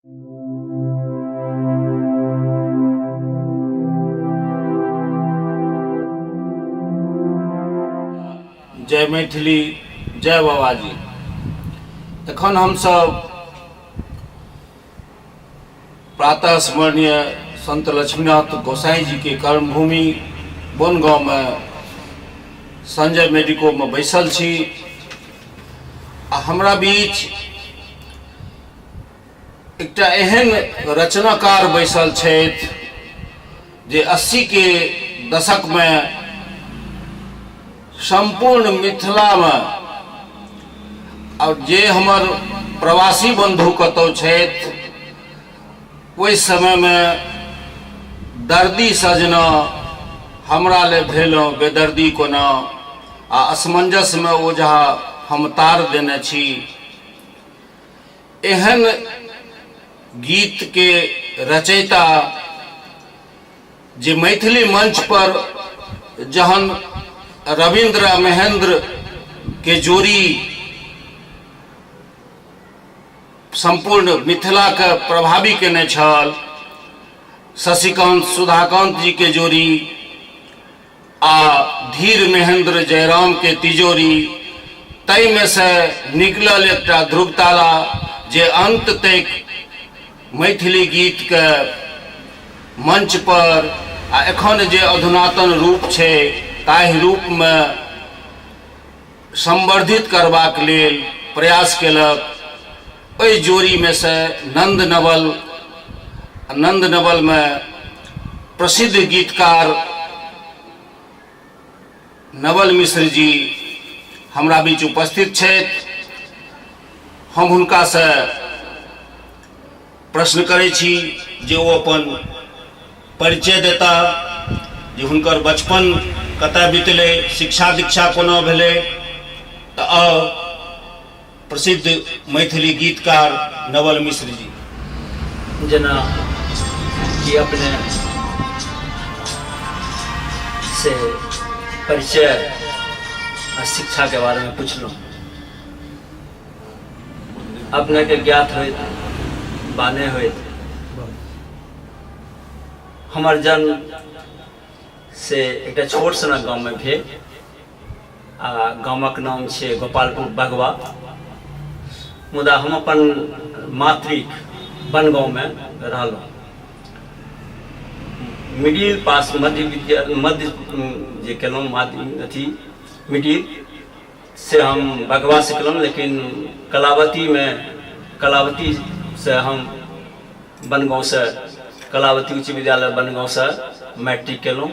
जय मैथिली, जय बाबाजी। एखन हम सब प्रातः स्मरणीय संत लक्ष्मीनाथ गोसाई जी के कर्मभूमि बनगांव में संजय मेडिको में बैसल छी। हमरा बीच एकटा एहन रचनाकार बैसल छथि जे 80 के दशक में संपूर्ण मिथिला में और जे हमर प्रवासी बंधु कतौ छथि ओहि समय में दर्दी सजना हमरा ले भेलहुँ बेदर्दी कोना आ असमंजस में ओझा हम तार देने छी। एहन गीत के रचयिता जे मैथिली मंच पर जहन रविंद्र महेंद्र के जोड़ी संपूर्ण मिथिला के प्रभावी केने छल, शशिकांत सुधाकांत जी के जोड़ी आ धीर महेंद्र जयराम के तिजोरी, तय में से निकलल एकटा ध्रुवतारा जे अंत तक मैथिली गीत के मंच पर आ एखन जे अधुनातन रूप छे ताहि रूप में संवर्धित करबाक लेल प्रयास केलक। ओहि जोड़ी में से नंद नवल में प्रसिद्ध गीतकार नवल मिश्र जी हमरा बीच उपस्थित छथि। हम हुनका से प्रश्न करै छी जे ओ अपन परिचय देता, जे हुनकर बचपन कतय बीतलै, शिक्षा दीक्षा कोना भेलै, तऽ प्रसिद्ध मैथिली गीतकार नवल मिश्र जी। जना कि अपने से परिचय और शिक्षा के बारे में पूछलूँ। अपने के ज्ञात हो बाने हो हमार जन्म से एक छोट सना गाँव में भेल। गाँवक नाम छे गोपालपुर बगवा, मुदा हम अपन मातृक बनगांव में रहलहुँ। मिडिल पास मध्य जे केलहुँ अथी मिडिल से हम बगवा से केलहुँ, लेकिन कलावती से हम बनगांव से कलावती उच्च विद्यालय बनगांव से मैट्रिक केलहुँ।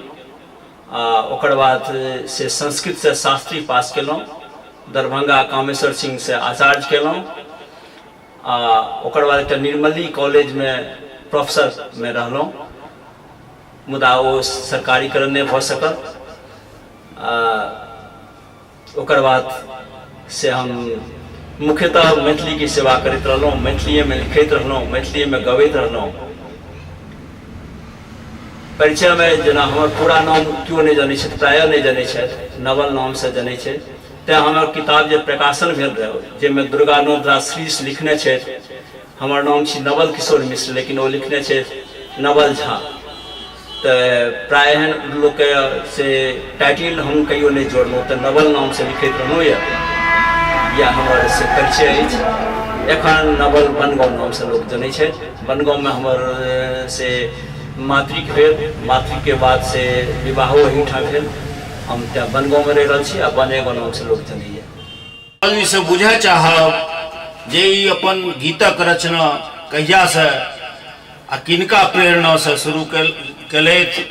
ओकर बाद से संस्कृत से शास्त्री पास केलहुँ, दरभंगा कामेश्वर सिंह से आचार्य केलहुँ। ओकर बाद एक निर्मली कॉलेज में प्रोफेसर में रहलहुँ, मुदा वो सरकारीकरण नहीं भऽ सकल। ओकर बाद से हम मुख्यतः मैथिली की सेवा करते रहलहुँ, मैथिली में लिखैत रहलहुँ, मैथिली में गबैत रहलहुँ। परिचय में जना हमर पूरा नाम क्यों नहीं जाने छथि, प्रायः नहीं जाने छथि, नवल नाम से जाने छथि। तैं हमर किताब जे प्रकाशन भेल रहे जेमे दुर्गानाथ दास श्रीश लिखने छथि, हमर नाम छी नवल किशोर मिश्र, लेकिन वो लिखने छथि नवल झा। तो प्राय एहन लोक से टाइटिल हम कहियो नहीं जोड़लहुँ, तो नवल नाम से लिखैत रहलहुँ। या हमर से परिचय अछि। एखन नवल बनगांव नाम से लोग जाने छथि। बनगांव में हमर से मातृक भेल, मातृक के बाद से विवाहो एहिठाम भेल। हम त्या बनगांव में रह रहल छी आ बनेगांव नाम से लोग जानैए। आदमी से बुझे चाहब जे ई अपन गीतक रचना कहिया से आ किनका प्रेरणा से शुरू केलथि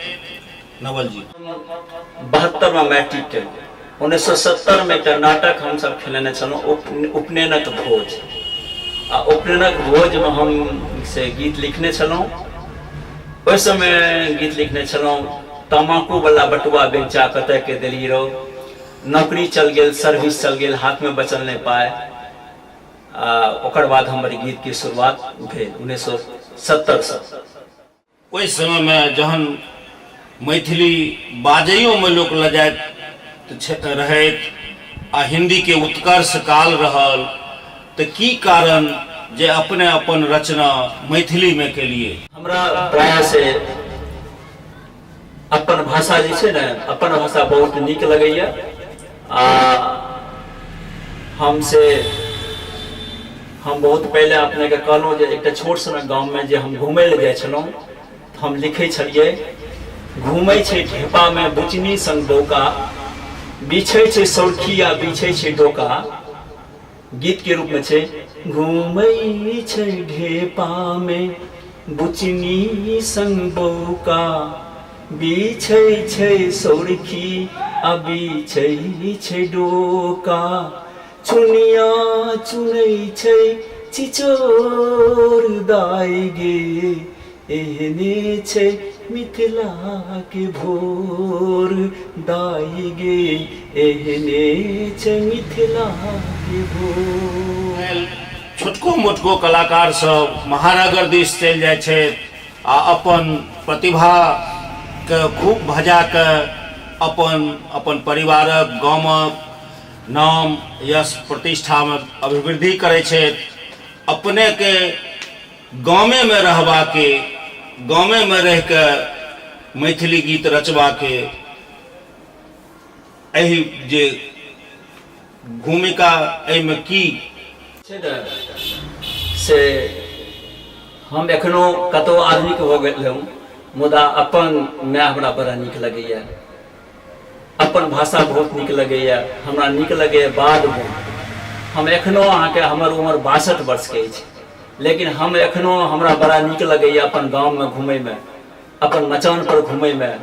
नवल जी? 72 में मैट्रिक के 1970 में एक नाटक हम सब खेलेने छलहुँ, उपनयनक भोज। आ उपनयनक भोज में हम से गीत लिखने छलहुँ। ओहि समय गीत लिखने छलहुँ तमाकू वाला बटुआ बेचा कतय के देली रो, नौकरी चल गेल, सर्विस चल गेल, हाथ में बचल नहीं पाए। ओकर बाद हमारी गीत की शुरुआत भेल 1970 से। ओहि समय में जहन मैथिली बाजैयो में लोक लजाइत रहैत आ हिंदी के उत्कर्ष काल रहल, तो की कारण जे अपने अपन रचना मैथिली में के लिए। हमरा प्राय से अपन भाषा जे छै ने, अपन भाषा बहुत नीक लगैया। हम बहुत पहले अपने के कहलहुँ जे एक छोट सन गाँव में जे हम घूमय ले जाइ छलहुँ, हम लिखै छलियै, घूमै छै ढेपा में बुचनी संग डोका, बिछै छै सौरखी या बिछै छै डोका। गीत के रूप में छै, घूमै छै ढेपा में बुचनी संग डोका, बिछै छै सौरखी आ बिछै छै डोका, चुनिया चुनै छै चिचोर दाइ गे, एहने छै मिथिला के भोर दाइ गे, एहने छै मिथिला के भोर। छोटको मोटको कलाकार सब महानगर दिस चलि जाइ छै आ अपन प्रतिभा के खूब भजा के अपन परिवारक गामक नाम यश प्रतिष्ठा में अभिवृद्धि करे छै। अपने के गामे में रहबा के, गामे में रह के मैथिली गीत रचबा के, एही जे भूमिका एहिमे की से हम एखनो कतौ आधुनिक हो गेलहुँ, मुदा अपन माय हमरा बड़ा नीक लगैया, अपन भाषा बहुत नीक लगैया, हमरा नीक लगैया बाद में। हम एखनो अहाँके, हमर उम्र 62 वर्ष के अछि, लेकिन हम एखनो हमरा बड़ा नीक लगैया अपन गाँव में घूमय में, अपन मचान पर घूमय में,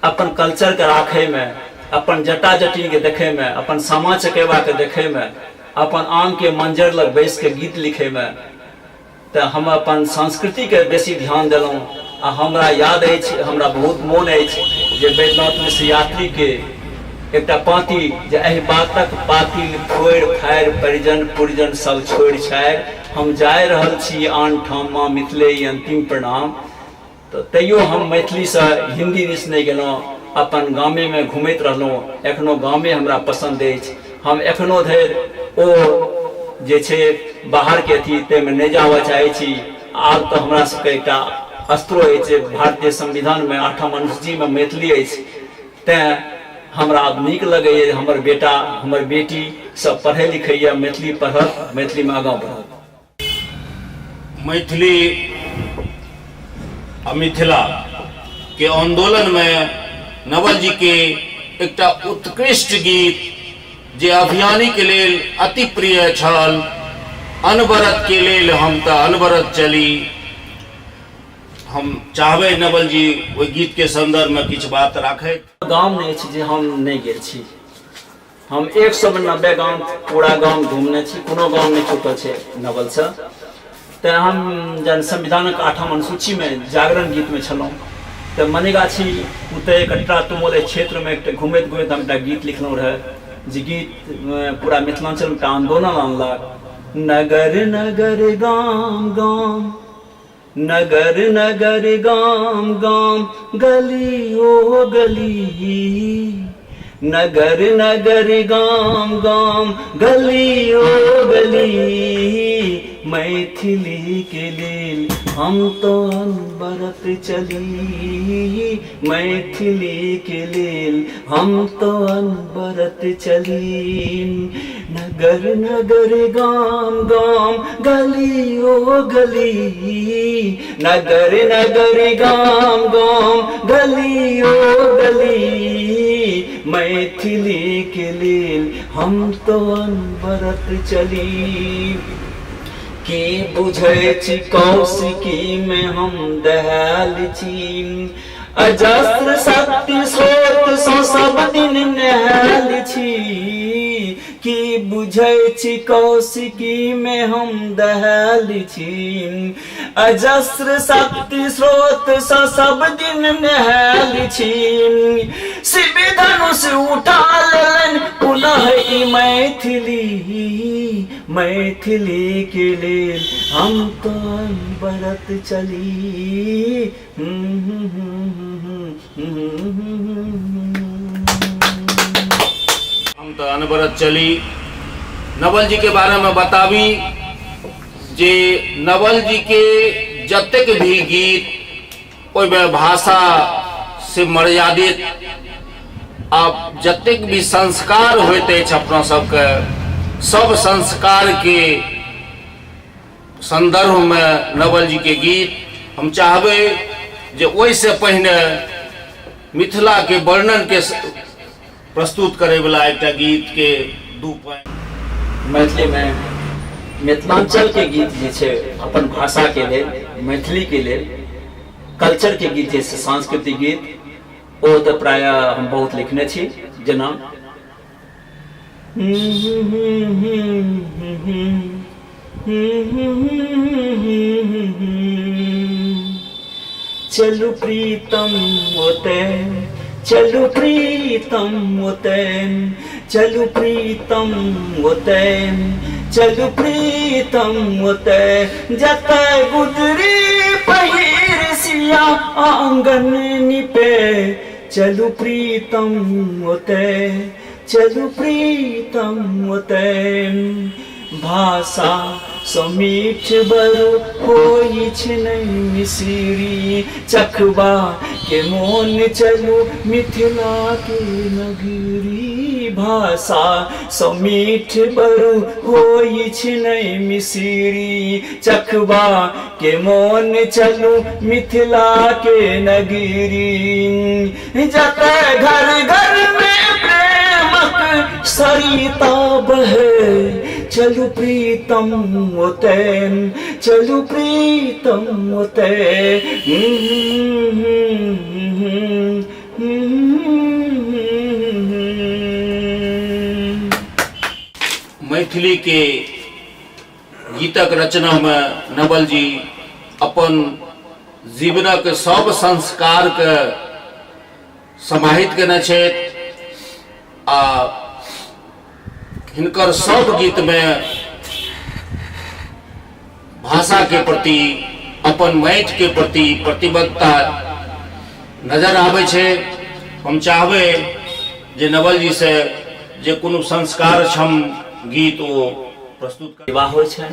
अपन कल्चर के राखय में, अपन जटा जटी के देखे में, अपन सामा चकेवा के देखे में, अपन आम के मंजर लग बैस के गीत लिखे में। तो हम अपन संस्कृति के बेसी ध्यान देलहुँ। आ हमरा याद अछि, हमरा बहुत मोन अछि जे बैद्यनाथ मिश्र यात्री के एकटा पाँति जे एहि बातक पातिल फोड़ि फाड़ि परिजन पुरजन सब छोड़ि छाड़ि, हम जाय रहल छी आन ठाम माँ मिथिले अंतिम प्रणाम। तो तैयो हम मैथिली से हिंदी दिस नहीं गेलहुँ, अपन गामे में घूमैत रहलहुँ। एखनो गामे हमरा पसंद अछि। हम एखनो धरि ओ जे छै बाहर के अथी ताहिमे नहीं जाबऽ चाहै छी। आब तो हमरा सबके एकटा अस्त्रो अछि, भारतीय संविधान में 8म अनुसूची में मैथिली अछि। तैं हमरा आब नीक लगैया हमर बेटा हमर बेटी सब पढ़े लिखैया, मैथिली पढ़त, मैथिली में आगाँ बढ़त। मैथिली आ मिथिला के आंदोलन में नवल जी के एकटा उत्कृष्ट गीत जे अभियानी के लेल अति प्रिय छल, अनवरत के लेल हम त अनवरत चली। हम चाहबे नवल जी ओहि गीत के संदर्भ में किछु बात राखे। गाम नहीं छी जे हम नहीं गेल छी, हम 190 गांव पूरा गांव घूमने छी, कोनो गांव नहीं छूटल छै नवल से। तो हम जन संविधानक 8म अनुसूची में जागरण गीत में छलहुँ, तो मनीगाछी उतय कटरा तुमोल क्षेत्र में एक घूमैत घूमैत हम एकटा गीत लिखलहुँ रहे, जे गीत पूरा मिथिलांचल में आंदोलन आनलक। नगर नगर गाम गाम, नगर नगर गाम गाम, गली ओ गली, नगर नगर गाम गाम, गली ओ गली, मैथिली के लेल हम तो अनवरत चली, मैथिली के लेल हम तो अनवरत चली। नगर नगर गाम गाम, गली ओ गली, नगर नगर गाम गाम, गली ओ गली, मैथिली के लेल हम तो अनवरत चली। की बुझै छी कौशिकी में हम दहाल छी, अजस्र शक्ति स्रोत सँ सब दिन नहाल छी। की बुझै छी कौशिकी में हम दहाल छी, अजस्र शक्ति स्रोत सँ सब दिन नहाल छी। शिव धनुष उठा लेलन पुनः ई मैथिली, मैथिली के लेल हम तो अनवरत चली। हम तो अनवरत चली। नवल जी के बारे में बताबी जे नवल जी के जतेक भी गीत ओहिमे भाषा से मर्यादित आप जतेक भी संस्कार होइत अछि अपना सबके सब संस्कार के संदर्भ में नवल जी के गीत हम चाहबै जे ओहि से पहिने मिथिला के वर्णन के प्रस्तुत करे वाला एक गीत के दू पॉइंट मैथिली में मिथिलांचल के गीत जे छै अपन भाषा के लेल मैथिली के लेल कल्चर के गीत छै सांस्कृतिक गीत ओ तऽ प्राय हम बहुत लिखने छी जेना चलू प्रीतम ओते चलू प्रीतम ओते चलू प्रीतम ओते चलू प्रीतम ओते जतै गुदरी पहिर सिया आंगन निपे चलू प्रीतम ओते चलू प्रीतम ओते भाषा समीठ बरु होई नहि मिसरी चखबा के मोन चलू मिथिला के नगरी भाषा समीठ बरु होई नहि मिसरी चखबा के मोन चलू मिथिला के नगरी जतै घर घर में प्रेमक सरिता बहे चलू प्रीतम ओते चलू प्रीतम ओते मैथिली के गीतक रचना में नवल जी अपन जीवनक सब संस्कार के समाहित केने छथि आ हिनकर सब गीत में भाषा के प्रति अपन मैथ के प्रति प्रतिबद्धता नजर आबै छै। हम चाहबै जे नवल जी से जे कोनो संस्कार क्षम गीत ओ प्रस्तुत विवाह होइ छै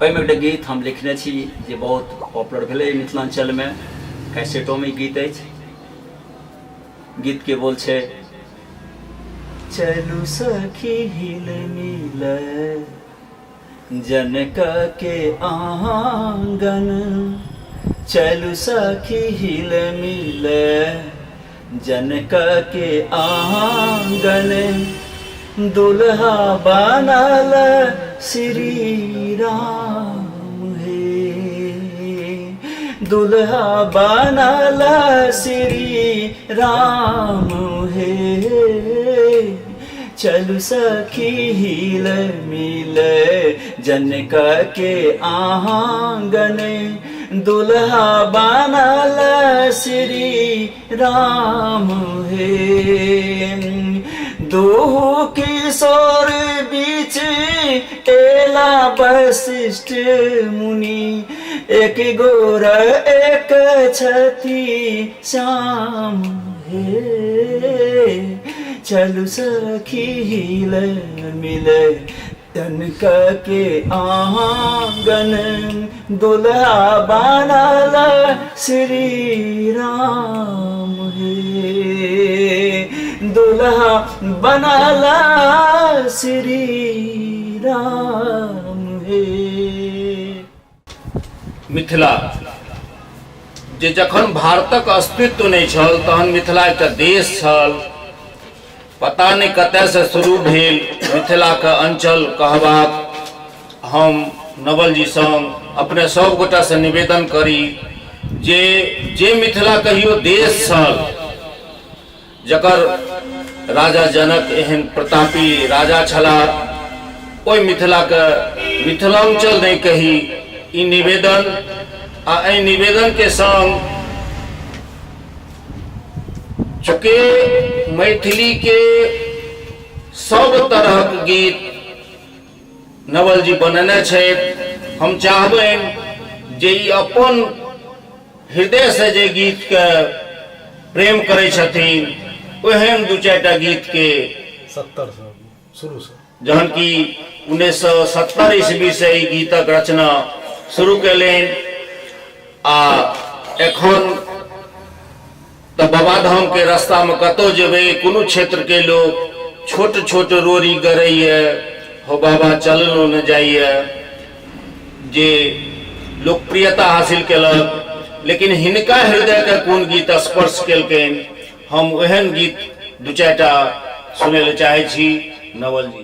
ओहिमे एकटा गीत हम लिखने छी जे बहुत पॉपुलर भेलै मिथिलांचल में कैसेटों में गीत अछि। गीत के बोल छै चलू सखी हिल मिल जनक के आंगन चलू सखी हिल मिल जनक के आंगन दुल्हा बनल श्री राम हे दुल्हा बनल श्री राम हे चलू सखी हिल मिल जनक के आंगन दुल्हा बनल श्री राम हे दो किशोर बीच एला वशिष्ठ मुनि एक गोर एक छथि श्याम हे चलू सखी हिल मिल जनक के आंगन दुल्हा बनल श्री राम हे दुल्हा बनल श्री राम हे। मिथिला जे जखन भारतक अस्तित्व नहीं छल तहन मिथिला एकटा देश छल। पता नहीं कतय से शुरू भेल मिथिला का अंचल कहबाक हम नवल जी संग अपने सब गोटा से निवेदन करी जे मिथिला कहियो देश छल जकर राजा जनक एहन प्रतापी राजा छला ओइ मिथिला के मिथिलांचल नहीं कही ई निवेदन आ एहि निवेदन के संग चूँकि मैथिली के सब तरह के गीत नवल जी बनने छथि हम चाहबनि जे ई अपन हृदय से जे गीत के प्रेम करै छथिन ओहन दू चारिटा गीत के 70 से शुरू से जहन कि 1970 ईस्वी से ई गीतक रचना शुरू कयलनि आ एखन तऽ बाबाधाम के रास्ता में कतौ जेबै कोनो क्षेत्र के लोग छोट छोट रोरी गड़ैए हो बाबा चललो न जाइए जे लोकप्रियता हासिल केलक, लेकिन हिनका हृदय के कोन गीत स्पर्श केलकनि हम ओहन गीत दू चारिटा सुनै लए चाहै छी। नवल जी,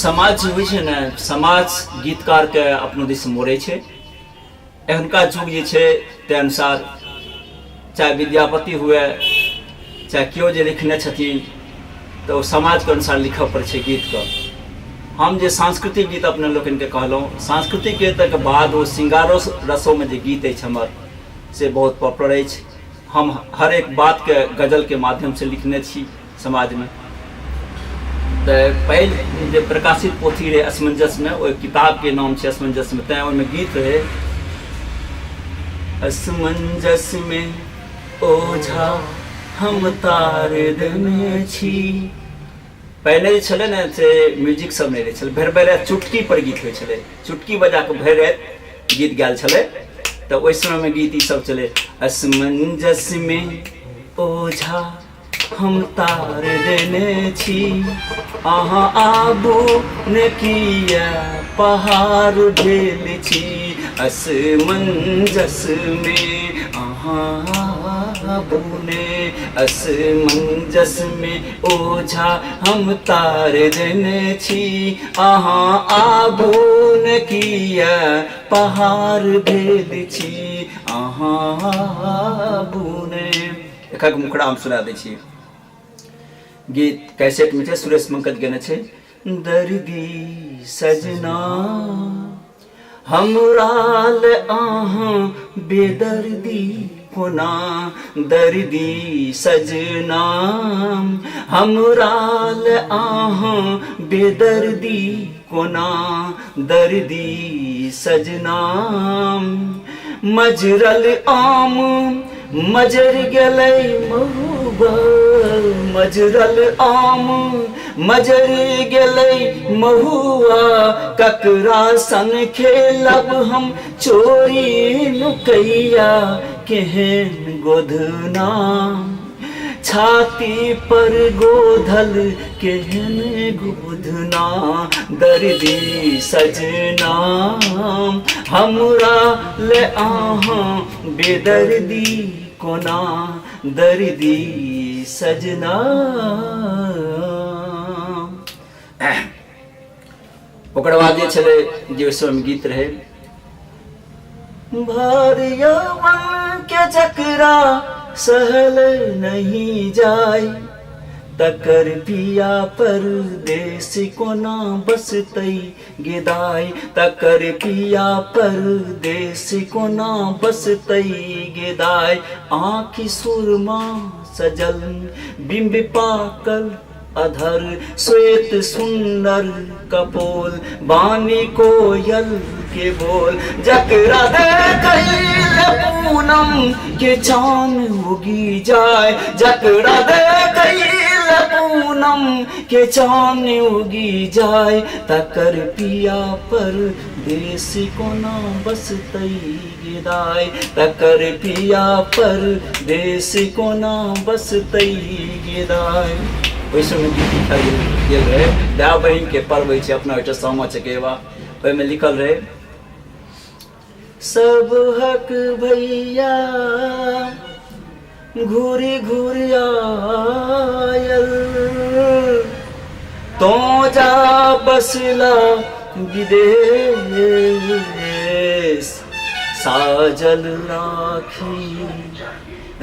समाज जे होइ छै ने, समाज गीतकार के अपनो दिस मोड़ै छै। एखनका युग जे छै ताहि अनुसार चाहे विद्यापति हुए चाहे केओ जे लिखने छथिन तऽ ओ समाजके अनुसार लिखऽ पड़ै छै गीतके। हम जे सांस्कृतिक गीत अपने लोकनि के कहलहुँ, सांस्कृतिक गीतके बाद ओ श्रृंगारो रसोमे जे गीत अछि हमर से बहुत पॉपुलर अछि। हम हर एक बातके गजलके माध्यमसँ लिखने छी समाजमे। तऽ पहिल जे प्रकाशित पोथी रहै असमंजसमे, ओहि किताबके नाम छै असमंजसमे, तैँ ओहिमे गीत रहै असमंजस में ओझा हम तार देने छी। पहले जे छलै ने से म्यूजिक सब नहीं रहै छलै, भरि भरि राति चुटकी पर गीत होइ छलै, चुटकी बजा के भरि राति गीत गायल छलै। तऽ ओहि समय में गीत ई सब चलै, असमंजस में ओझा हम तार देने छी, अहाँ आबू ने किया पहाड़ भेल छी, असमंजस में अहाँ आबू ने, असमंजस में ओझा हम तार देने छी, अहाँ आबू ने किया पहाड़ भेल छी, अहाँ आबू ने। एकक मुखड़ा हम सुना दै छी। गीत कैसेट में छै, सुरेश पंकज गेने छै। दर्दी सजना हमराल अहाँ बेदर्दी कोना, दर्दी सजना हमराल अहाँ बेदर्दी कोना, दर्दी सजना मजरल आम मजर गेलै महुआ, मजरल आम मजर गेलै महुआ, ककरा सन खेलब हम चोरी नुकैया, केहन गोधना छाती पर गोधल केहन गोधना, दर्दी सजना हमरा ले अहाँ बेदर्दी कोना, दर्दी सजना। ओकर बाद जे छलै जे ओहि समय गीत रहै, भारियावन के जकरा सहल नहीं जाय, तकर पिया परदेस कोना बसतै गेदाय, तकर पिया परदेस कोना बसतै गेदाय, आँखि सुरमा सजल बिंब पाकल अधर, श्वेत सुंदर कपोल बानी कोयल के बोल, जकरा देखैल पूनम के चाँद उगी जाय, जकरा देखैल पूनम के चाँद उगी जाय, तकर पिया परदेस कोना बसतै गेदाय, तकर पिया परदेस कोना बसतै गेदाय। ओहि समय गीत लिखल गेल रहे, भाय बहिन के पर्व छै अपना ओहिठाम सामा चकेवा। ओहिमे लिखल रहे, सब हक भैया घूरी घूरी आयल, तो जा बसला विदेश, साजल राखी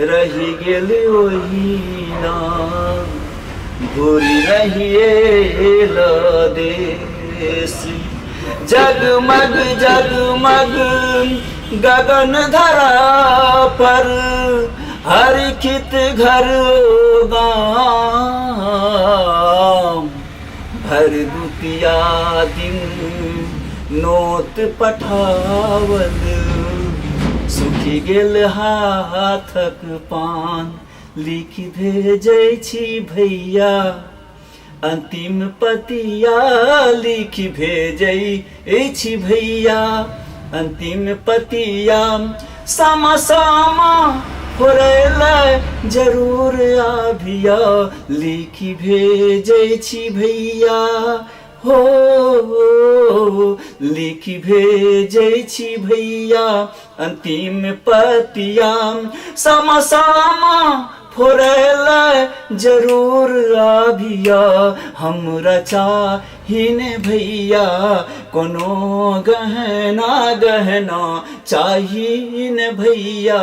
रही गेल ओहिना, घूरी रहिए देश, जगमग जगमग गगन धरा पर, हर खित घर गाँव, भर दुतिया दिन नोत पठावल, सुखी गेल हाथक पान, लिख भेजै छी भैया अंतिम पतिया लिखि भेजै छी भैया, अंतिम पतिया सामा सामा फोड़ैले जरूर आभिया, लिखि भेजै छी भैया हो, लिखि भेजै छी भैया अंतिम पतिया, सामा सामा फोड़ैले जरूर आभिया, हमरा चाहिन भैया कोनो गहना गहना, चाहिन भैया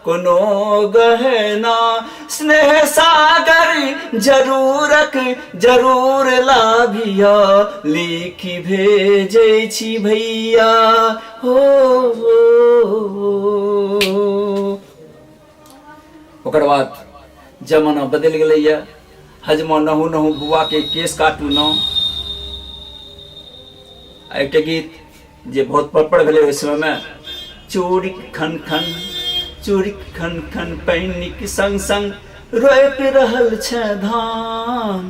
कोनो गहना, स्नेह सागर जरूरक जरूर लाभिया, लिखि भेजै छी भैया हो। ओकर बाद जमाना बदल गलैया, हजमा नहु नहु बुआ के केस काटू न, एकटा गीत जे बहुत पड़पड़ भेलै ओहि समय में, चूड़ी खन खन चूड़ी खन खन पैनिक संग संग रोपि रहल छै धान,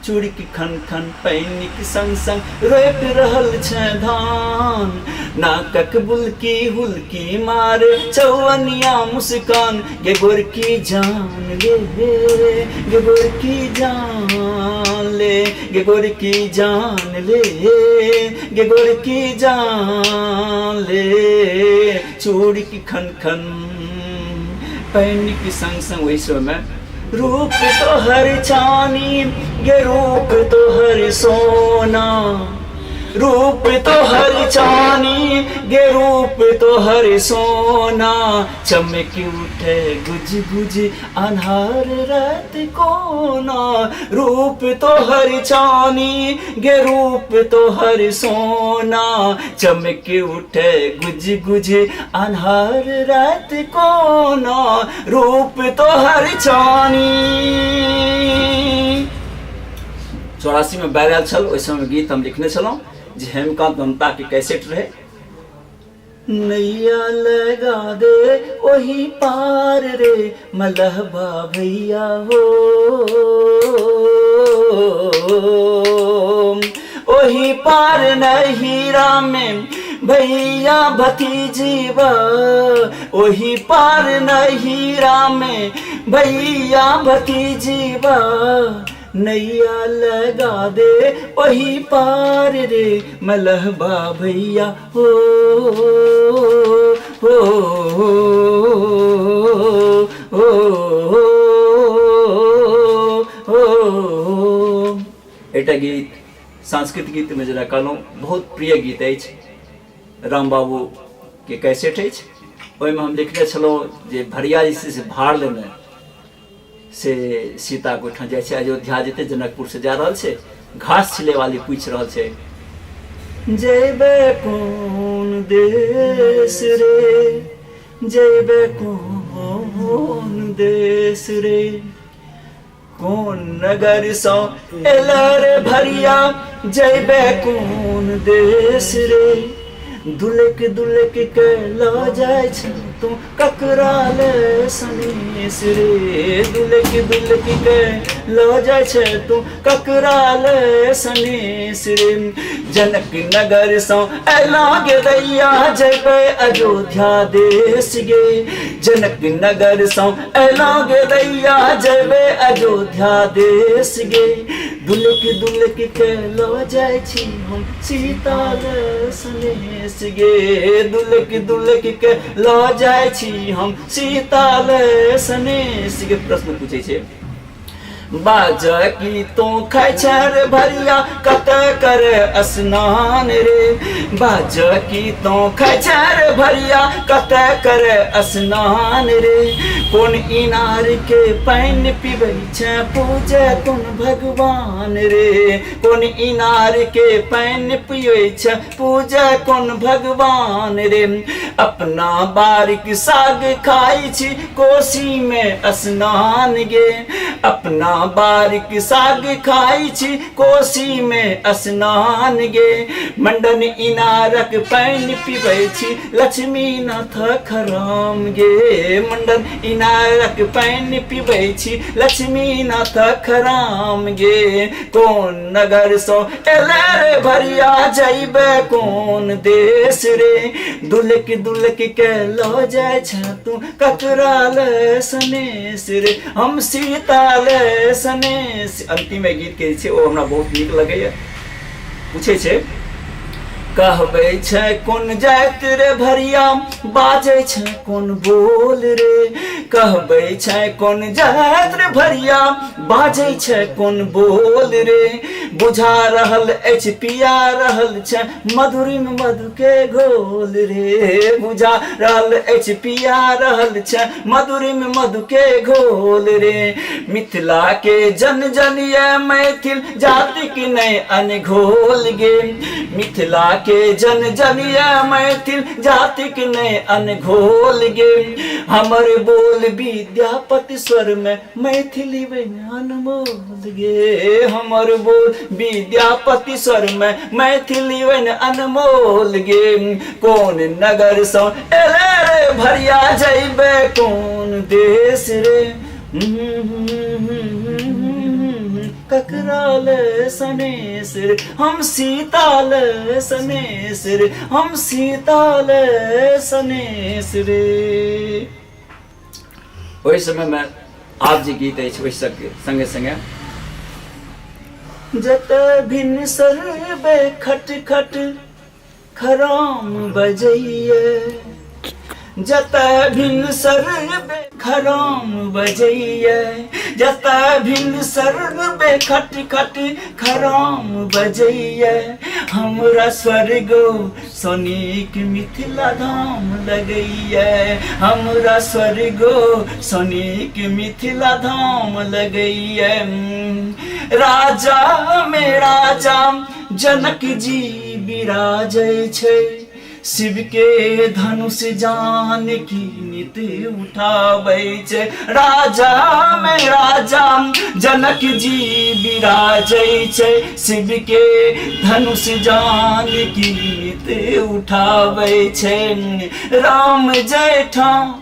चूड़ी खन खन पैनिक संग संग रोपि रहल छै धान, नाकक बुलकी हुलकी मारे चौवनिया मुस्कान, गे गोरकी जान ले गे गोरकी जान ले, गे गोरकी जान ले गे गोरकी जान ले, चूड़ी खन खन पैनिक संग संग। वही समय में रूप तो हर चानी गे रूप तो हर सोना, रूप तो हर चानी गे रूप तो हर सोना, चमक उठे गुज गुज अन्हार रात कोना, रूप तो हर चानी गे रूप तो हर सोना, चमक उठे गुज गुज अन्हार रात कोना, रूप तो हर चानी। 84 में बैरल छल, ओहि समय गीत हम लिखने छलहुँ जे हेमकांत ममता के कैसेट रहे, नैया लगा दे वही पार रे मलहबा भैया हो, वही पार नहीरा में भैया भतीजीवा, वही पार नहीरा में भैया भतीजीवा, नैया लगा दे वही पार रे मलहबा भैया हो, हो, हो, हो। एकटा गीत सांस्कृतिक गीत में जेना कहलहुँ बहुत प्रिय गीत अछि, राम बाबू के कैसेट अछि, ओहिमे हम लिखने छलहुँ जे भरिया जे छै से भाड़ लेने से सीता को ओहिठाम जाइ छै, अयोध्या जेतै, जनकपुर से जा रहल छै, घास छिले वाली पूछि रहल छै, जेबे कोन देश रे, जेबे कोन देश रे, कोन नगर सौ एला रे भरिया, जेबे कोन देश रे, दुलक दुलक के ला जाय छै तू ककरा ले सनेस रे, दुलक दुलक के ला जाय छै तू ककरा ले सनेस रे, जनक नगर सौ एला गे दैया जेबे अयोध्या देश गे, जनक नगर सौ एला गे दैया जेबे अयोध्या देश गे, दुलक दुलक के ला जाय छी हम सीता ले सनेस गे, दुलक दुलक के ला जाय छी हम सीता ले सनेस गे। प्रश्न पूछे छै, बाज की तो खाय छै रे भरिया कत करे स्नान रे, बाज की तो खाय छै रे भरिया कत करे स्नान रे, कोन इनार के पानि पीबै छै पूजे कोन भगवान रे, कोन इनार के पानि पियै छै पूजे कोन भगवान रे, अपना बारिक साग खाई छी कोसी में स्नान गे, अपना बारिक साग खाई छी कोसी में स्नान गे, मंडन इनारक पानि पीबै छी लक्ष्मी नाथ खराम गे, मंडन इनारक पानि पीबै छी लक्ष्मी नाथ खराम गे। कोन नगर सो एले रे भरिया जइबे कोन देश रे, दुलक दुलक के लो जाय छ तू ककरा ले सनेश रे, हम सीता ले सनेश। अंतिम गीत के छै ओ हमरा बहुत नीक लगैया। पूछे छै कहबै छै कोन जाइत रे भरिया बाजै छै कोन बोल रे, कहबै छै कोन जाइत रे भरिया बाजै छै कोन बोल रे, बुझा रहल अछि पिया रहल छै मधुरिम मधु के घोल रे, बुझा रहल अछि पिया रहल छै मधुरिम मधु के घोल रे। मिथिला के जन जन ये मैथिल जाति की नहीं अनघोल गे, मिथिला के जन जन ये मैथिल जाति के नहीं अनघोल गे, हमर बोल विद्यापति स्वर में मैथिली अनमोल गे, हमर बोल विद्यापति स्वर में मैथिली अनमोल गे। कोन नगर सो एले रे भरिया जइबे कोन देश रे, ककरा ले सनेश रे, हम सीता ले सनेश रे, हम सीता ले सनेश रे। ओहि समय में आप जे गीत अछि ओहि संगे संगे जत भिन्न सरबे खट खट खराम बजैये, जत भिन्न सरबे खराम बजैये, जत भिन्न सरबे खट खट खराम बजैये, हमरा स्वर्गो सोनीक मिथिला धाम लगैये, हमरा स्वर्गो सोनीक मिथिला धाम लगैये। राजा में राजा जनक जी विराजै छै, शिव के धनुष जानकी नित उठाबै छै, राजा में राजा जनक जी विराजै छै, शिव के धनुष जानकी नित उठाबै छै। राम जयठाम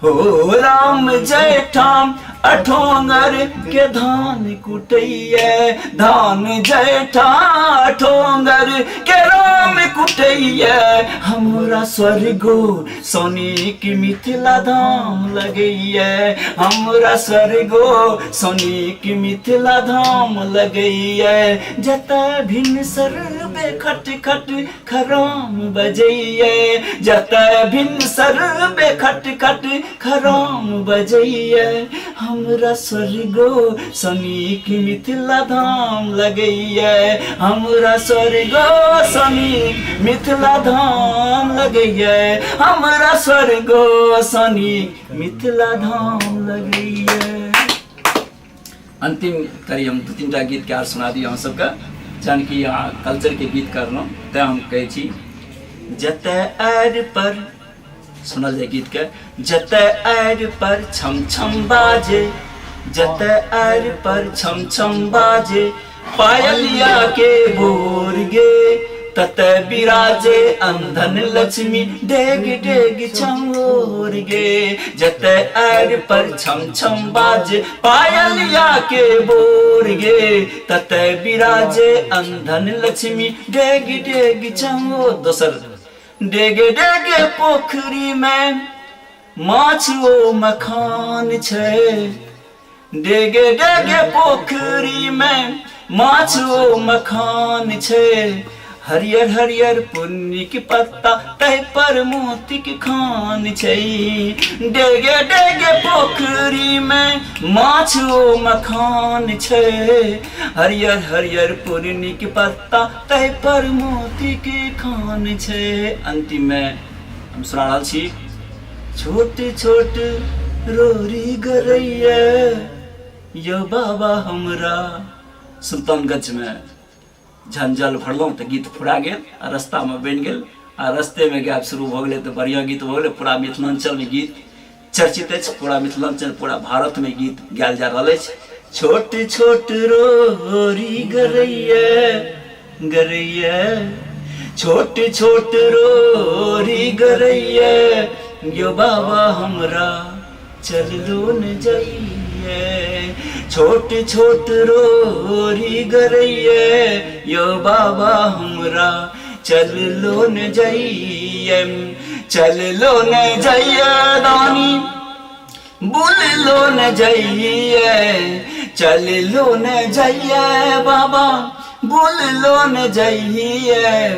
हो राम जयठाम अठोंगर के धान कुटैये, धान जयठाम अठोंगर के राम कुटैये, हमरा स्वर्गो सोनीक मिथिला धाम लगैये, हमरा स्वर्गो सोनीक मिथिला धाम लगैये। जत भिन्न सरबे खट खट खराम बजैये, जत भिन्न सरबे खट खट खराम बजैये, हमरा स्वर्गो सोनीक मिथिला धाम लगैये, हमरा स्वर्गो सोनीक मिथिला धाम लगैये, हमरा स्वर्गो सोनीक मिथिला धाम लगैये। अंतिम करी हम दू तीन टा गीत के आर सुना दी अहाँ सबके, जहन कि कल्चर के गीत करलहुँ तैं हम कहै छी जत आर पर सुनल जाए गीत के, जत आर पर छम छम बाजे, जत आर पर छम छम बाजे, पायलिया के बोर गे, तत विराजे अंधन लक्ष्मी डेग डेग चमोर गे, जत आर पर छम छम बाजे, पायलिया के बोर गे, तत विराजे अंधन लक्ष्मी डेग डेग चमोर। दोसर डेगे डेगे पोखरी में माछ ओ मखान छै, डेगे डेगे पोखरी में माछ ओ मखान छै, हरियर हरियर पुन्नी के पत्ता तै पर मोती के खान छै, डेगे डेगे पोखरी में माछ ओ मखान छै, हरियर हरियर पुन्नी के पत्ता तै पर मोती के खान छै। अंतिम में हम सुना रहल छी छोट छोट रोरी गरैया यो बाबा हमरा। सुल्तानगंज में जहन जल भरलहुँ तऽ गीत फुरा गेल, रास्ता में बनि गेल, आ रस्ते में गैप शुरू हो गए तो बढ़िया गीत हो गए। पूरा मिथिलांचल में गीत चर्चित है, पूरा मिथिलांचल पूरा भारत में गीत गायल जा रहा है। छोट छोट रोरी गरैया गरैया, छोट छोट रोरी गरैया, यो बाबा हमरा चलो न जाइए। छोट छोट रोरी गरैया, यो बाबा हमरा चल लो न जाइए। चल लो न जाइए दानी, बोल लो न जाइए। चल लो न जाइए बाबा, बोल लो न जाइए।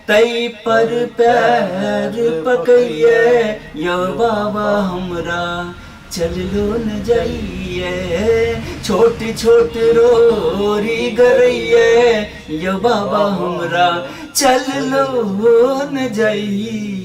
तई पर पैर पकइए, यो बाबा हमरा चल लो न जाइए। छोट छोट रोरी गरैया, यो बाबा हमरा चल लो न जाइए।